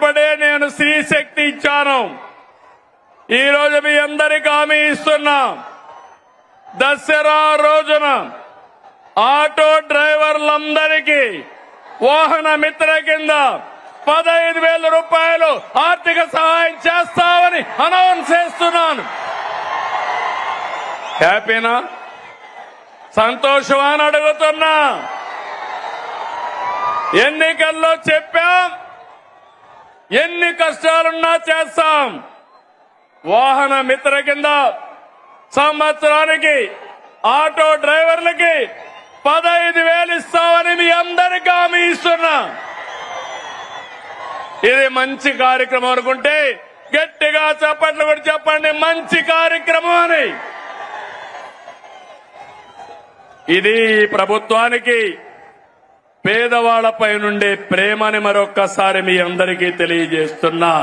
ఇప్పుడే నేను స్త్రీ శక్తి ఇచ్చాను. ఈ రోజు మీ అందరికీ హామీ ఇస్తున్నా, దసరా రోజున ఆటో డ్రైవర్లందరికీ వాహన మిత్ర కింద 15,000 రూపాయలు ఆర్థిక సహాయం చేస్తామని అనౌన్స్ చేస్తున్నాను. హ్యాపీనా? సంతోషమా అని అడుగుతున్నా. ఎన్నికల్లో చెప్పాం, ఎన్ని కష్టాలున్నా చేస్తాం. వాహన మిత్ర కింద సంవత్సరానికి ఆటో డ్రైవర్లకి 15,000 ఇస్తామని మీ అందరికీ హామీ ఇస్తున్నా. ఇది మంచి కార్యక్రమం అనుకుంటే గట్టిగా చప్పట్లు కూడా చెప్పండి, మంచి కార్యక్రమం అని. ఇది ప్రభుత్వానికి పేదవాళ్లపై నుండే ప్రేమని మరొక్కసారి మీ అందరికీ తెలియజేస్తున్నా.